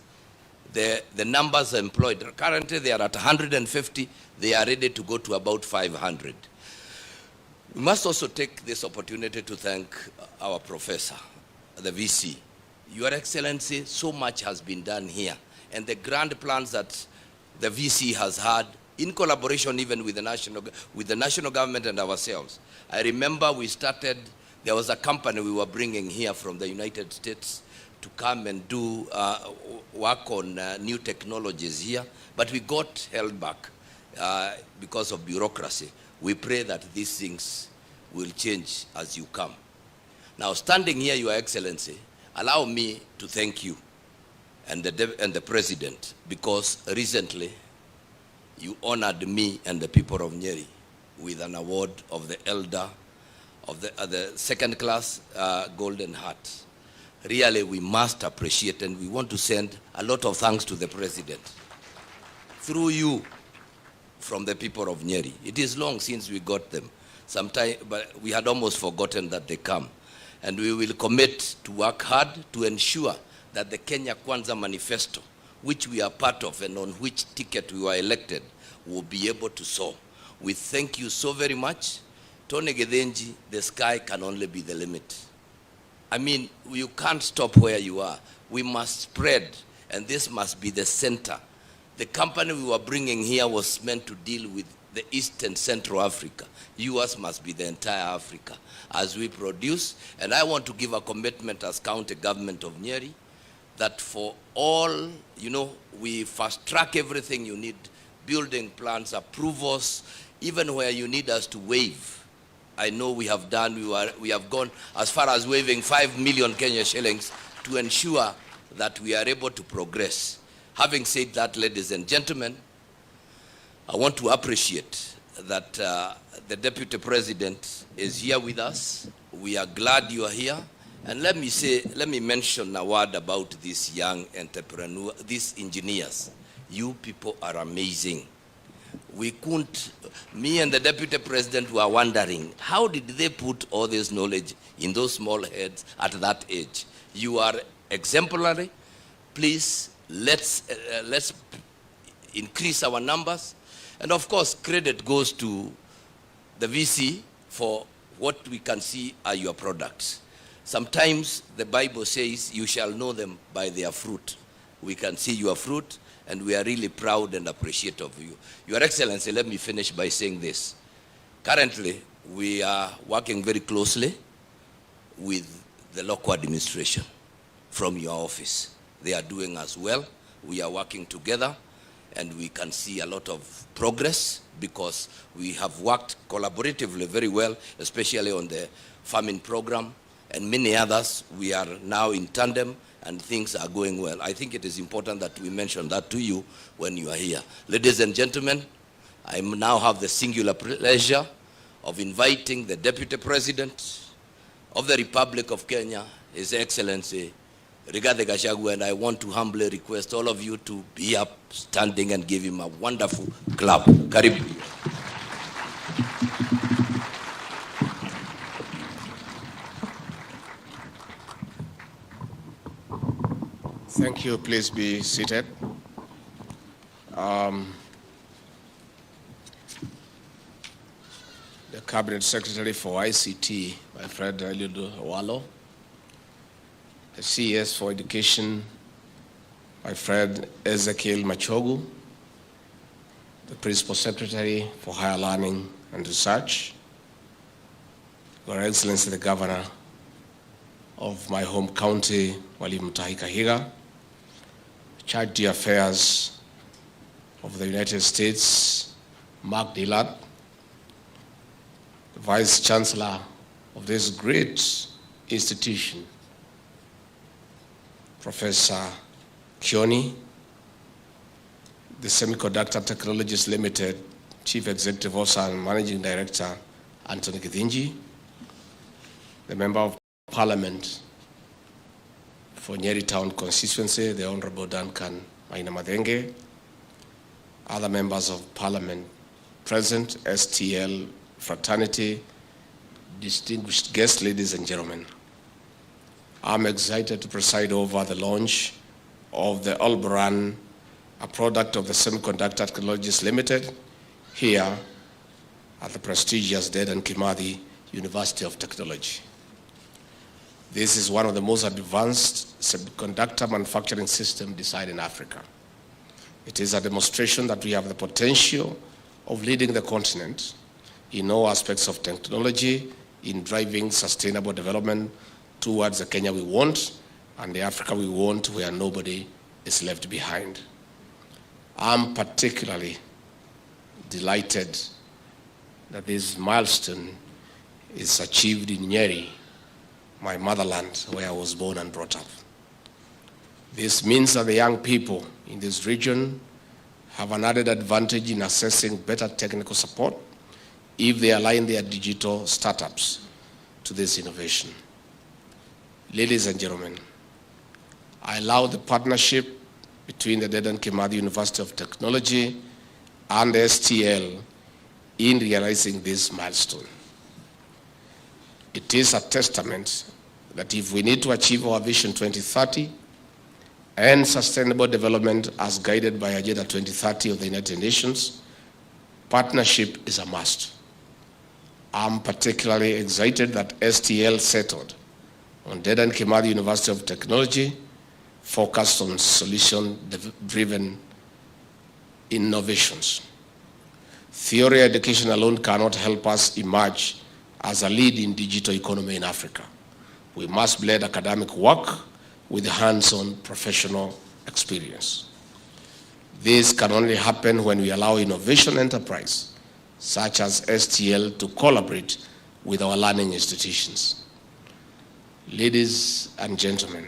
the numbers employed. Currently, they are at 150. They are ready to go to about 500. We must also take this opportunity to thank our professor, the VC. Your Excellency, so much has been done here, and the grand plans that the VC has had, in collaboration even with the national government and ourselves. I remember we started, there was a company we were bringing here from the United States to come and do work on new technologies here, but we got held back because of bureaucracy. We pray that these things will change as you come. Now, standing here, Your Excellency, allow me to thank you and the President, because recently you honored me and the people of Nyeri with an award of the Elder of the second class Golden Heart. Really, we must appreciate, and we want to send a lot of thanks to the President through you from the people of Nyeri. It is long since we got them. Sometime, but we had almost forgotten that they come. And we will commit to work hard to ensure that the Kenya Kwanza Manifesto, which we are part of and on which ticket we were elected, will be able to soar. We thank you so very much. Tony Gidenji, the sky can only be the limit. I mean, you can't stop where you are. We must spread, and this must be the center. The company we were bringing here was meant to deal with the East and Central Africa. Yours must be the entire Africa as we produce. And I want to give a commitment as county government of Nyeri that for all, we fast track everything you need, building plans, approvals, even where you need us to waive. I know we have done, we have gone as far as waiving 5 million Kenya shillings to ensure that we are able to progress. Having said that, ladies and gentlemen, I want to appreciate that the Deputy President is here with us. We are glad you are here. And let me mention a word about these young entrepreneurs, these engineers. You people are amazing. Me and the Deputy President were wondering, how did they put all this knowledge in those small heads at that age? You are exemplary. Please, let's increase our numbers. And of course, credit goes to the VC for what we can see are your products. Sometimes the Bible says you shall know them by their fruit. We can see your fruit, and we are really proud and appreciative of you. Your Excellency, let me finish by saying this. Currently, we are working very closely with the local administration from your office. They are doing as well. We are working together, and we can see a lot of progress because we have worked collaboratively very well, especially on the farming program and many others. We are now in tandem, and things are going well. I think it is important that we mention that to you when you are here. Ladies and gentlemen, I now have the singular pleasure of inviting the Deputy President of the Republic of Kenya, His Excellency Rigathi Gachagua, and I want to humbly request all of you to be up, standing, and give him a wonderful clap. Karibu. Thank you. Please be seated. The Cabinet Secretary for ICT, my friend Eliud Owalo. The CS for Education, my friend Ezekiel Machogu. The Principal Secretary for Higher Learning and Research. Your Excellency, the Governor of my home county, Mwalimu Mutahi Kahiga. Charge Affairs of the United States, Mark Dillard, the Vice Chancellor of this great institution, Professor Kioni, the Semiconductor Technologies Limited Chief Executive Officer and Managing Director, Anthony Githinji, the Member of Parliament for Nyeri Town Constituency, the Honorable Duncan Maina Madenge, other members of Parliament present, STL fraternity, distinguished guests, ladies and gentlemen. I'm excited to preside over the launch of the Alboran, a product of the Semiconductor Technologies Limited, here at the prestigious Dedan Kimathi University of Technology. This is one of the most advanced semiconductor manufacturing systems designed in Africa. It is a demonstration that we have the potential of leading the continent in all aspects of technology, in driving sustainable development towards the Kenya we want and the Africa we want, where nobody is left behind. I'm particularly delighted that this milestone is achieved in Nyeri, my motherland, where I was born and brought up. This means that the young people in this region have an added advantage in accessing better technical support if they align their digital startups to this innovation. Ladies and gentlemen, I allow the partnership between the Dedan Kimathi University of Technology and the STL in realizing this milestone. It is a testament that if we need to achieve our Vision 2030 and sustainable development as guided by Agenda 2030 of the United Nations, partnership is a must. I'm particularly excited that STL settled on Dedan Kimathi University of Technology, focused on solution-driven innovations. Theory education alone cannot help us emerge as a lead in digital economy in Africa. We must blend academic work with hands-on professional experience. This can only happen when we allow innovation enterprise, such as STL, to collaborate with our learning institutions. Ladies and gentlemen,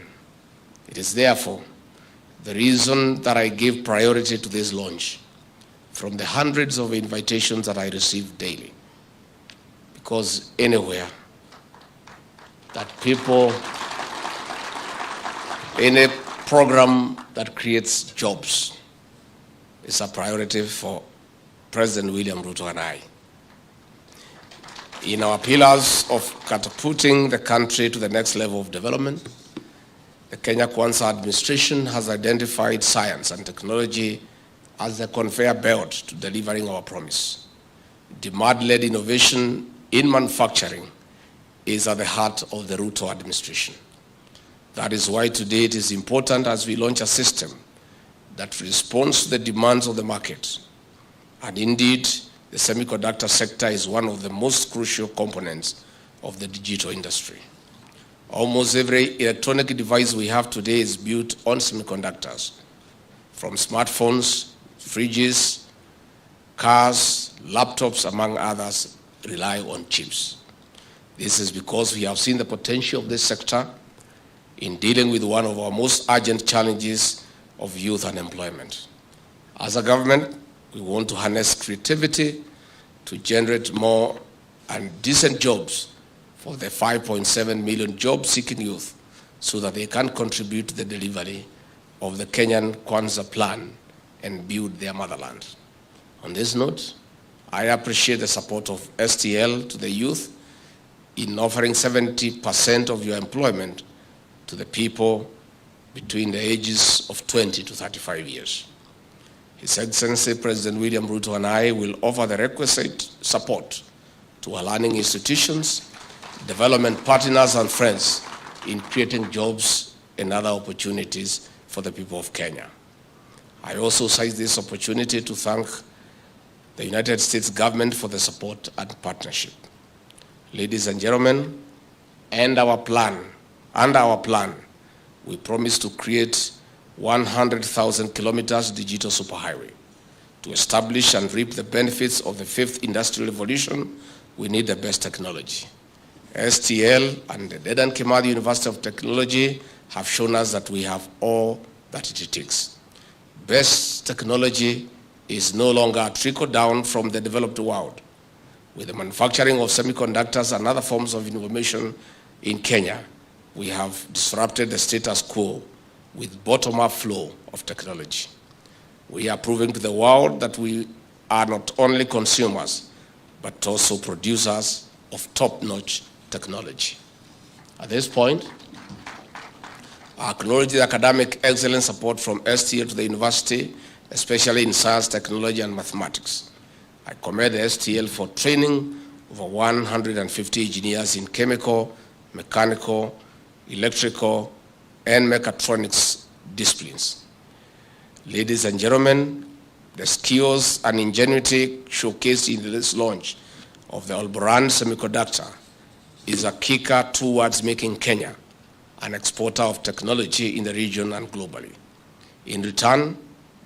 it is therefore the reason that I give priority to this launch from the hundreds of invitations that I receive daily. Because anywhere that people, in a program that creates jobs, is a priority for President William Ruto and I. In our pillars of catapulting the country to the next level of development, the Kenya Kwanza administration has identified science and technology as the conveyor belt to delivering our promise. Demand-led innovation in manufacturing is at the heart of the Ruto administration. That is why today it is important as we launch a system that responds to the demands of the market. And indeed, the semiconductor sector is one of the most crucial components of the digital industry. Almost every electronic device we have today is built on semiconductors, from smartphones, fridges, cars, laptops, among others, rely on chips. This is because we have seen the potential of this sector in dealing with one of our most urgent challenges of youth unemployment. As a government, we want to harness creativity to generate more and decent jobs for the 5.7 million job-seeking youth so that they can contribute to the delivery of the Kenyan Kwanza plan and build their motherland. On this note, I appreciate the support of STL to the youth in offering 70% of your employment to the people between the ages of 20 to 35 years. His Excellency President William Ruto and I will offer the requisite support to our learning institutions, development partners and friends in creating jobs and other opportunities for the people of Kenya. I also seize this opportunity to thank the United States government for the support and partnership. Ladies and gentlemen, and our plan, we promise to create 100,000 kilometers digital superhighway. To establish and reap the benefits of the fifth industrial revolution, we need the best technology. STL and the Dedan Kimathi University of Technology have shown us that we have all that it takes. Best technology is no longer a trickle down from the developed world. With the manufacturing of semiconductors and other forms of innovation in Kenya, we have disrupted the status quo with bottom-up flow of technology. We are proving to the world that we are not only consumers, but also producers of top-notch technology. At this point, I acknowledge the academic excellence support from STL to the university, especially in science, technology, and mathematics. I commend the STL for training over 150 engineers in chemical, mechanical, electrical, and mechatronics disciplines. Ladies and gentlemen, the skills and ingenuity showcased in this launch of the Olboran semiconductor is a kicker towards making Kenya an exporter of technology in the region and globally. In return,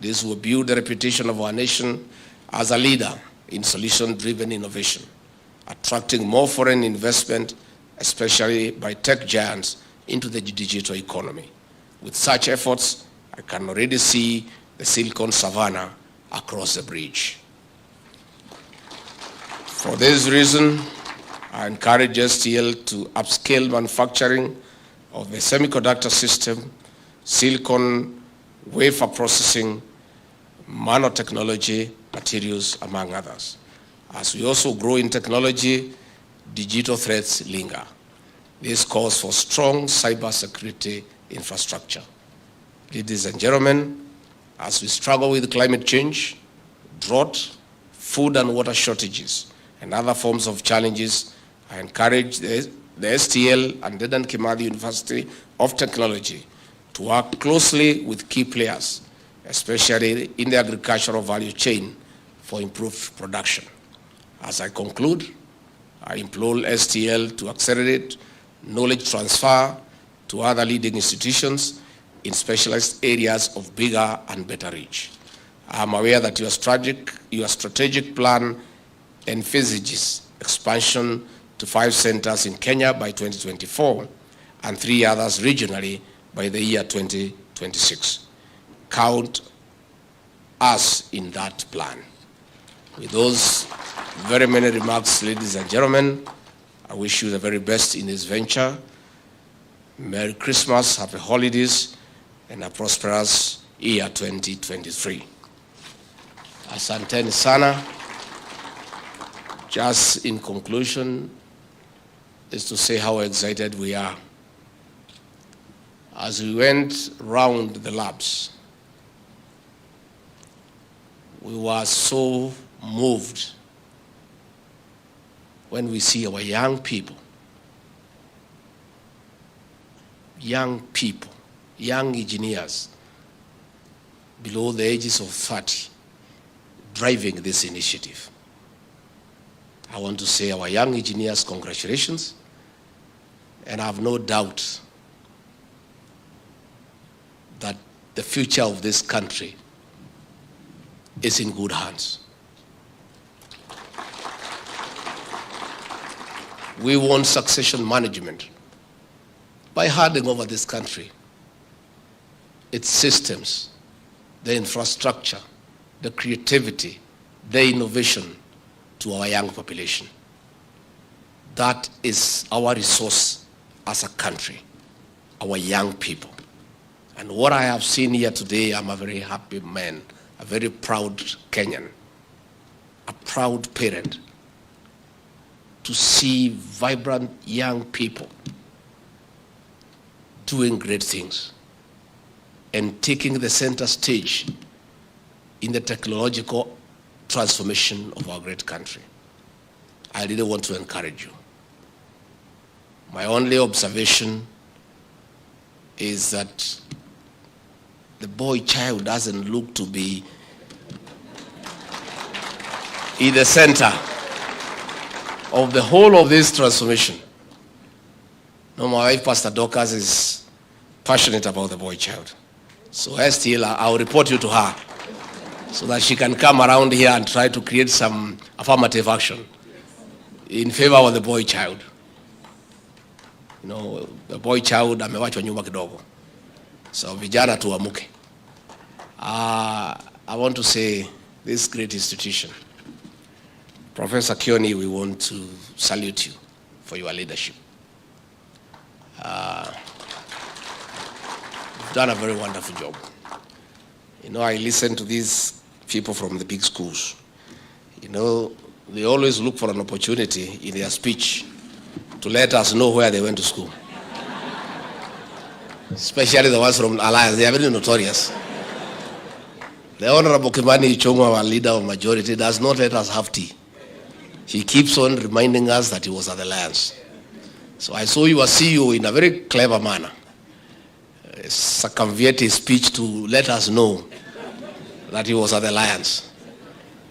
this will build the reputation of our nation as a leader in solution-driven innovation, attracting more foreign investment, especially by tech giants, into the digital economy. With such efforts, I can already see the Silicon Savannah across the bridge. For this reason, I encourage STL to upscale manufacturing of the semiconductor system, silicon wafer processing, nanotechnology, materials, among others. As we also grow in technology, digital threats linger. This calls for strong cybersecurity infrastructure. Ladies and gentlemen, as we struggle with climate change, drought, food and water shortages, and other forms of challenges, I encourage the STL and Dedan Kimathi University of Technology to work closely with key players, especially in the agricultural value chain, for improved production. As I conclude, I implore STL to accelerate knowledge transfer to other leading institutions in specialized areas of bigger and better reach. I am aware that your strategic plan envisages expansion to 5 centers in Kenya by 2024 and 3 others regionally by the year 2026. Count us in that plan. With those very many remarks, ladies and gentlemen, I wish you the very best in this venture. Merry Christmas, happy holidays, and a prosperous year 2023. Asanteni sana. Just in conclusion, is to say how excited we are As we went round the labs, we were so moved when we see our young people, young engineers below the ages of 30 driving this initiative. I want to say our young engineers, congratulations, and I have no doubt that the future of this country is in good hands. We want succession management by handing over this country, its systems, the infrastructure, the creativity, the innovation to our young population. That is our resource as a country, our young people. And what I have seen here today, I'm a very happy man, a very proud Kenyan, a proud parent, to see vibrant young people doing great things and taking the center stage in the technological transformation of our great country. I really want to encourage you. My only observation is that the boy child doesn't look to be in the center of the whole of this transformation. No, my wife, Pastor Dorcas, is passionate about the boy child. So still, I'll report you to her so that she can come around here and try to create some affirmative action in favor of the boy child. You know, the boy child amewachwa nyuma kidogo. So vijana tuamuke. I want to say this great institution, Professor Kioni, we want to salute you for your leadership. You've done a very wonderful job. You know, I listen to these people from the big schools. You know, they always look for an opportunity in their speech to let us know where they went to school. Especially the ones from Alliance, they are very notorious. The Honorable Kimathi Ichung'wa, our leader of majority, does not let us have tea. He keeps on reminding us that he was at the Alliance. So I saw your CEO in a very clever manner circumvent his speech to let us know that he was at the Alliance.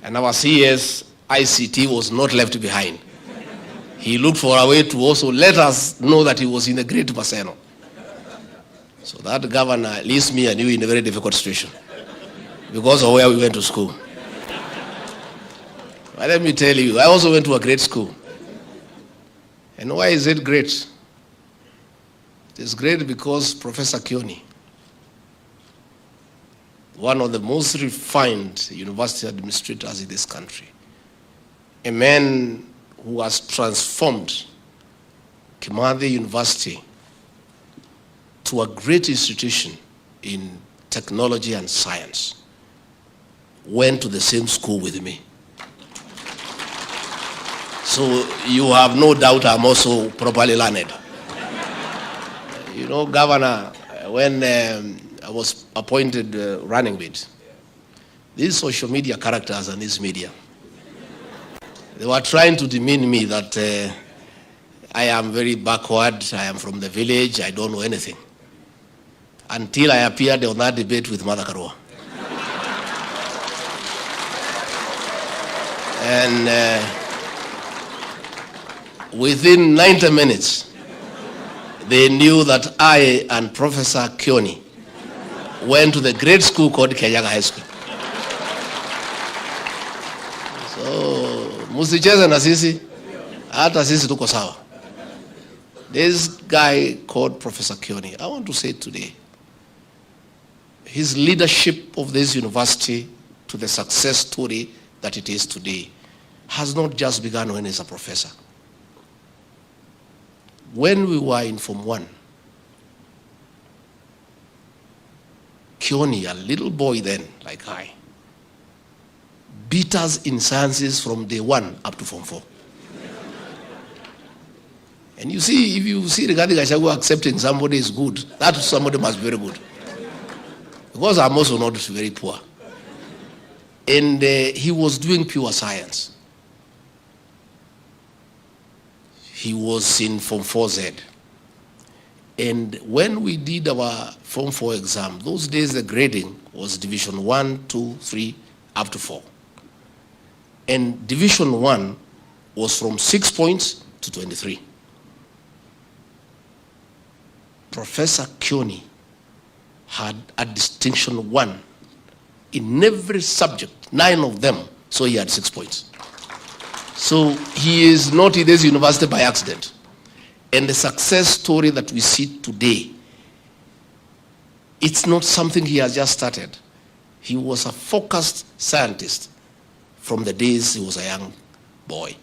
And our CS ICT was not left behind. He looked for a way to also let us know that he was in the Great Baseno. So that governor leaves me and you in a very difficult situation because of where we went to school. But let me tell you, I also went to a great school. And why is it great? It's great because Professor Kioni, one of the most refined university administrators in this country, a man who has transformed Kimathi University to a great institution in technology and science, went to the same school with me. So you have no doubt I'm also properly learned. You know, Governor, when I was appointed running mate, these social media characters and this media, they were trying to demean me that I am very backward, I am from the village, I don't know anything. Until I appeared on that debate with Mother Karua. And within 90 minutes, they knew that I and Professor Kioni went to the great school called Kenyaga High School. So, musicheze na sisi, hata sisi tuko sawa. This guy called Professor Kioni, I want to say today, his leadership of this university to the success story that it is today has not just begun when he's a professor. When we were in Form 1, Kioni, a little boy then, like I, beat us in sciences from day 1 up to Form 4. And you see, if you see Rigathi Gachagua accepting somebody is good, that somebody must be very good. Because I'm also not very poor. And he was doing pure science. He was in Form 4Z. And when we did our Form 4 exam, those days the grading was Division 1, 2, 3, up to 4. And Division 1 was from 6 points to 23. Professor Kioni had a distinction 1 in every subject, 9 of them, so he had 6 points. So he is not in this university by accident. And the success story that we see today, it's not something he has just started. He was a focused scientist from the days he was a young boy.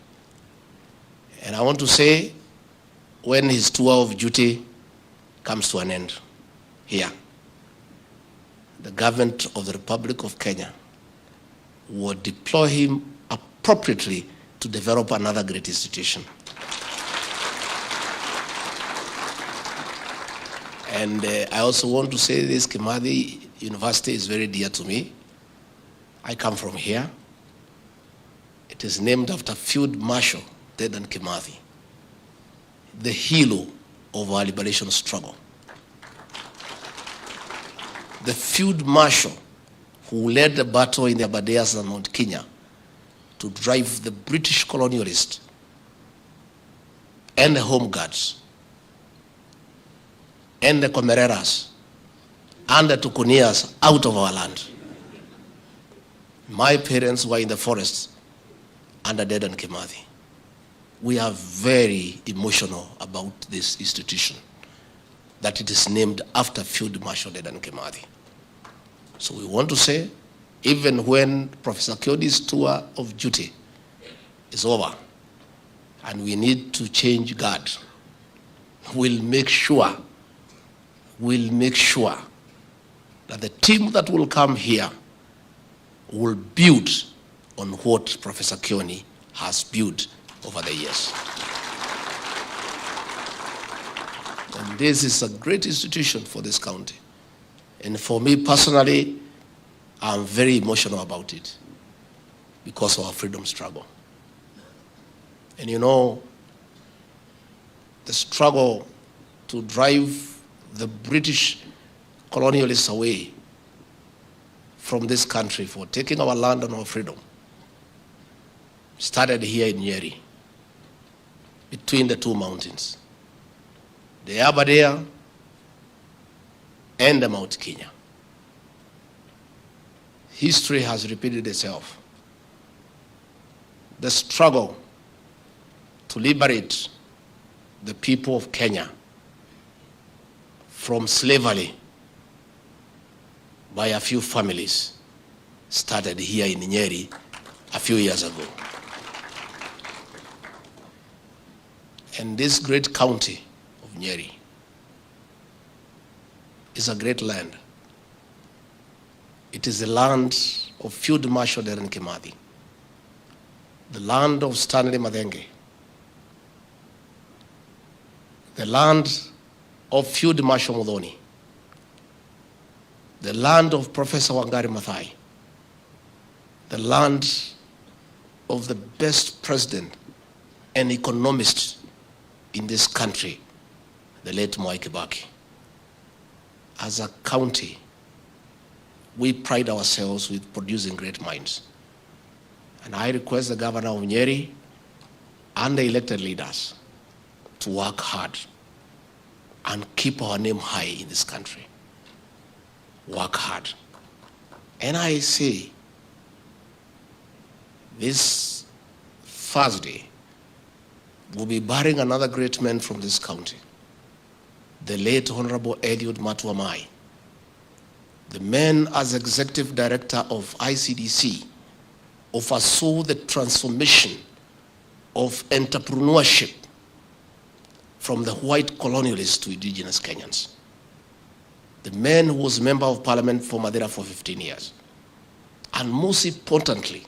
And I want to say, when his tour of duty comes to an end here, the government of the Republic of Kenya will deploy him appropriately to develop another great institution. And I also want to say this, Kimathi University is very dear to me. I come from here. It is named after Field Marshal Dedan Kimathi, the hero of our liberation struggle. The Field Marshal who led the battle in the Abadeas and Mount Kenya to drive the British colonialists and the Home Guards and the Comereras and the Tukunias out of our land. My parents were in the forests under Dedan Kimathi. We are very emotional about this institution, that it is named after Field Marshal Dedan Kimathi. So we want to say, even when Professor Kioni's tour of duty is over and we need to change guard, we'll make sure that the team that will come here will build on what Professor Kioni has built over the years. And this is a great institution for this county. And for me personally, I'm very emotional about it because of our freedom struggle. And you know, the struggle to drive the British colonialists away from this country for taking our land and our freedom started here in Nyeri, between the two mountains, the Aberdare and the Mount Kenya. History has repeated itself. The struggle to liberate the people of Kenya from slavery by a few families started here in Nyeri a few years ago. And this great county of Nyeri is a great land. It is the land of Field Marshal Dedan Kimathi, the land of Stanley Madenge, the land of Field Marshal Muthoni, the land of Professor Wangari Maathai, the land of the best president and economist in this country, the late Mwai Kibaki. As a county, we pride ourselves with producing great minds. And I request the governor of Nyeri and the elected leaders to work hard and keep our name high in this country. Work hard. And I say, this Thursday, we'll be burying another great man from this county, the late Honorable Eliud Matuamai. The man, as executive director of ICDC, oversaw the transformation of entrepreneurship from the white colonialists to indigenous Kenyans. The man who was member of parliament for Madeira for 15 years. And most importantly,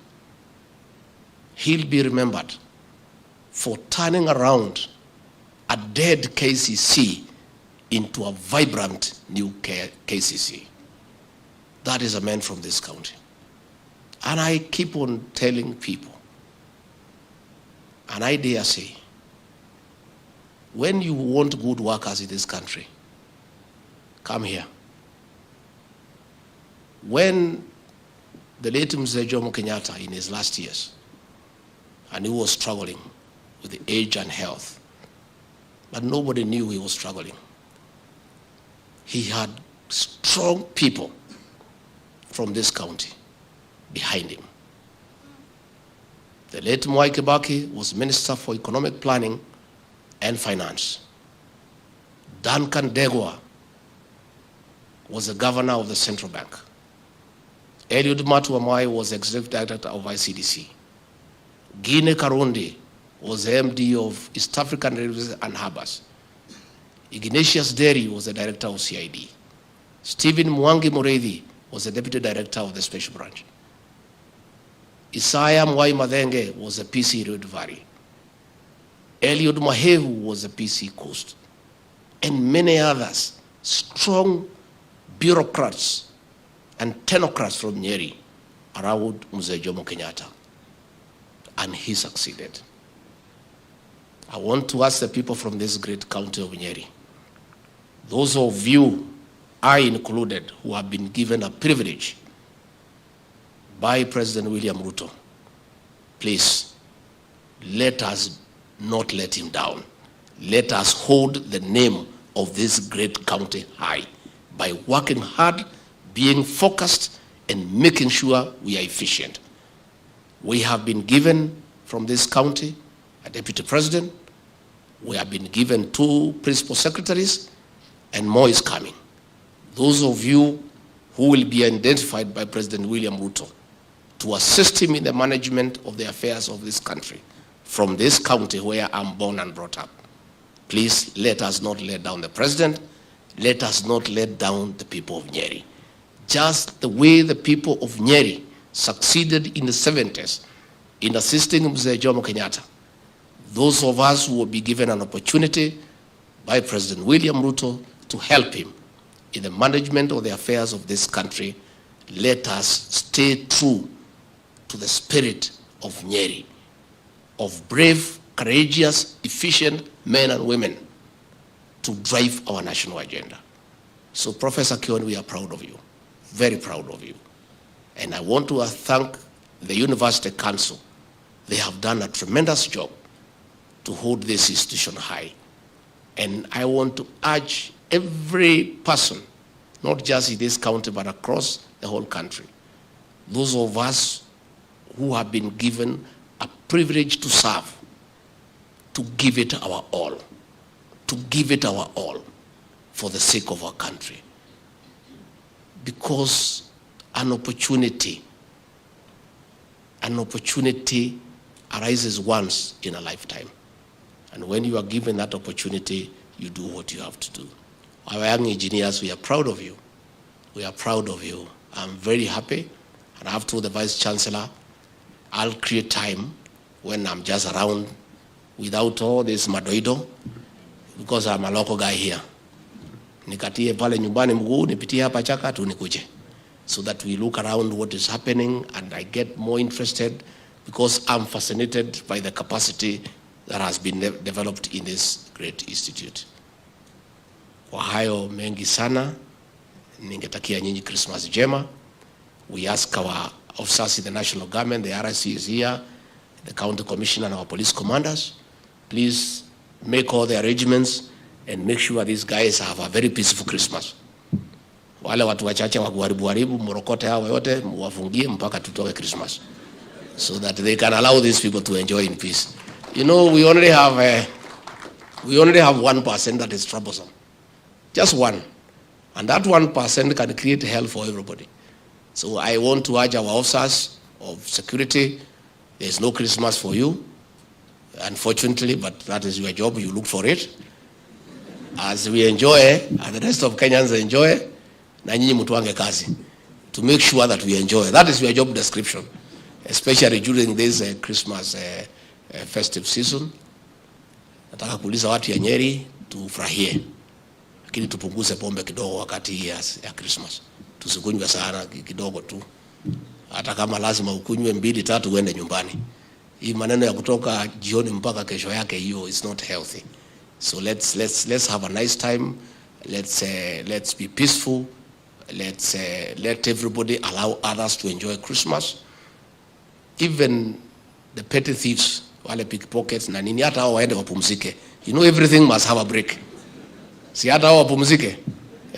he'll be remembered for turning around a dead KCC into a vibrant new KCC. That is a man from this county. And I keep on telling people, and I dare say, when you want good workers in this country, come here. When the late Mzee Jomo Kenyatta in his last years, and he was struggling with the age and health, but nobody knew he was struggling. He had strong people from this county behind him. The late Mwai Kibaki was Minister for Economic Planning and Finance. Duncan Degwa was the governor of the Central Bank. Eliud Matuamai was Executive Director of ICDC. Gine Karundi was the MD of East African Rivers and Harbors. Ignatius Derry was the Director of CID. Stephen Mwangi Mureithi was the Deputy Director of the Special Branch. Isaiah Mwai Madenge was the PC Rift Valley. Eliud Mahehu was the PC Coast. And many others, strong bureaucrats and technocrats from Nyeri around Mzee Jomo Kenyatta. And he succeeded. I want to ask the people from this great county of Nyeri, those of you, I included, who have been given a privilege by President William Ruto, please, let us not let him down. Let us hold the name of this great county high by working hard, being focused, and making sure we are efficient. We have been given from this county a deputy president. We have been given 2 principal secretaries, and more is coming. Those of you who will be identified by President William Ruto to assist him in the management of the affairs of this country from this county where I'm born and brought up. Please let us not let down the president. Let us not let down the people of Nyeri. Just the way the people of Nyeri succeeded in the 70s in assisting Mzee Jomo Kenyatta, those of us who will be given an opportunity by President William Ruto to help him in the management of the affairs of this country, let us stay true to the spirit of Nyeri, of brave, courageous, efficient men and women to drive our national agenda. So Professor Kion, we are proud of you, very proud of you. And I want to thank the University Council. They have done a tremendous job to hold this institution high. And I want to urge every person, not just in this county, but across the whole country, those of us who have been given a privilege to serve, to give it our all, to give it our all for the sake of our country. Because an opportunity arises once in a lifetime. And when you are given that opportunity, you do what you have to do. Our young engineers, we are proud of you. We are proud of you. I'm very happy, and I have told the Vice Chancellor, I'll create time when I'm just around without all this madoido, because I'm a local guy here. Nikatie pale nyumbani mguu, nipitie hapa chaka tu nikuje. So that we look around what is happening, and I get more interested because I'm fascinated by the capacity that has been developed in this great institute. Kwa hayo mengi sana, ningetakia nyinyi Christmas njema. We ask our officers in the national government, the RIC is here, the county commissioner and our police commanders, please make all the arrangements and make sure these guys have a very peaceful Christmas. Wale watu wachache wa kuharibu mrokote hawa yote muwafungie mpaka tutoke Christmas, so that they can allow these people to enjoy in peace. You know, we only have 1% that is troublesome, just one, and that 1% can create hell for everybody. So I want to urge our officers of security, there's no Christmas for you, unfortunately, but that is your job, you look for it. As we enjoy, and the rest of Kenyans enjoy, na nyinyi mtuange kazi to make sure that we enjoy. That is your job description, especially during this Christmas festive season. Nataka kuuliza watu ya Nyeri tufurahie, lakini tupunguze pombe kidogo wakati hii ya Christmas. Tusikunywe sana, kidogo tu. Hata kama lazima ukunywe 2-3 uende nyumbani. Hii maneno ya kutoka jioni mpaka kesho yake, hiyo is not healthy. So let's have a nice time. Let's be peaceful. Let everybody allow others to enjoy Christmas. Even the petty thieves, wale pickpockets na nini, hata hao waende wapumzike. You know, everything must have a break. Si hata hao wapumzike.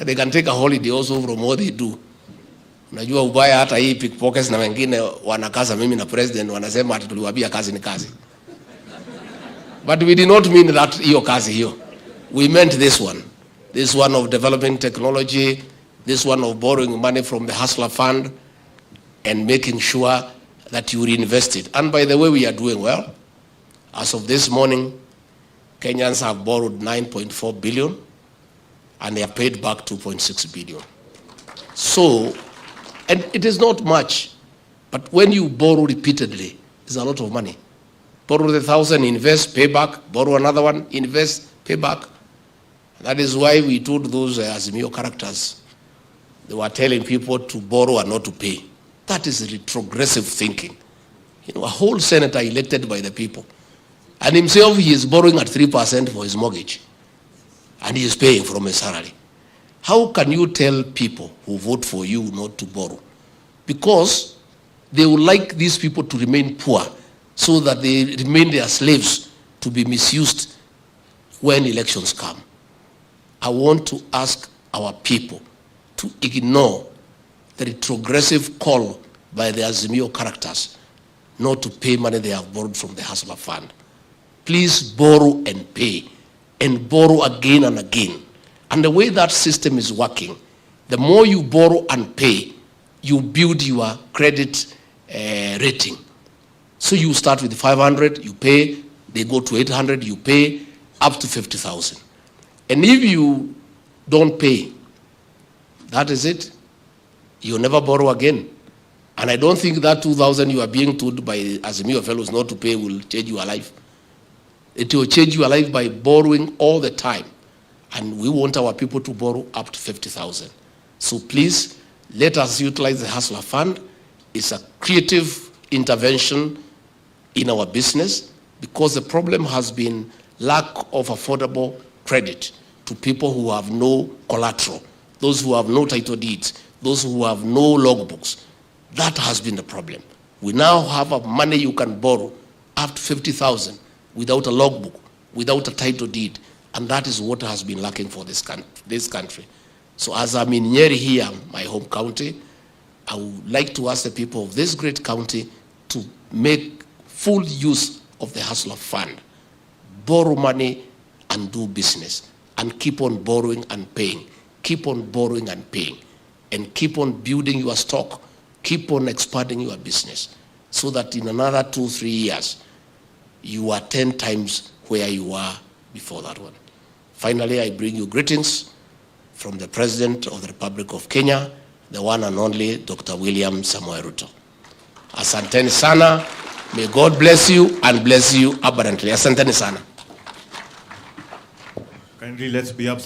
They can take a holiday also from what they do. Unajua ubaya hata hii pickpockets na wengine wanakaza mimi na president wanasema ati tuliwaambia kazi ni kazi. But we did not mean that hiyo kazi hiyo. We meant this one. This one of developing technology, this one of borrowing money from the Hustler Fund and making sure that you reinvest it. And by the way, we are doing well. As of this morning, Kenyans have borrowed 9.4 billion and they have paid back 2.6 billion. So, and it is not much, but when you borrow repeatedly, it's a lot of money. Borrow the 1,000, invest, pay back, borrow another one, invest, pay back. That is why we told those Azimio characters, they were telling people to borrow and not to pay. That is retrogressive thinking. You know, a whole senator elected by the people, and himself he is borrowing at 3% for his mortgage, and he is paying from his salary. How can you tell people who vote for you not to borrow? Because they would like these people to remain poor so that they remain their slaves to be misused when elections come. I want to ask our people to ignore the retrogressive call by the Azimio characters not to pay money they have borrowed from the Hustler Fund. Please borrow and borrow again and again. And the way that system is working, the more you borrow and pay, you build your credit rating. So you start with 500, you pay, they go to 800, you pay, up to 50,000. And if you don't pay, that is it. You'll never borrow again. And I don't think that 2,000 you are being told by Azimio fellows not to pay will change your life. It will change your life by borrowing all the time. And we want our people to borrow up to 50,000. So please, let us utilize the Hustler Fund. It's a creative intervention in our business because the problem has been lack of affordable credit to people who have no collateral, those who have no title deeds, those who have no logbooks. That has been the problem. We now have a money you can borrow up to 50,000 without a logbook, without a title deed. And that is what has been lacking for this country. So as I'm in Nyeri here, my home county, I would like to ask the people of this great county to make full use of the Hustler Fund. Borrow money and do business. And keep on borrowing and paying. Keep on borrowing and paying. And keep on building your stock. Keep on expanding your business. So that in another 2-3 years, you are 10 times where you were before that one. Finally, I bring you greetings from the President of the Republic of Kenya, the one and only Dr. William Samoei Ruto. Asanteni sana. May God bless you and bless you abundantly. Asanteni sana. Kindly let's be up.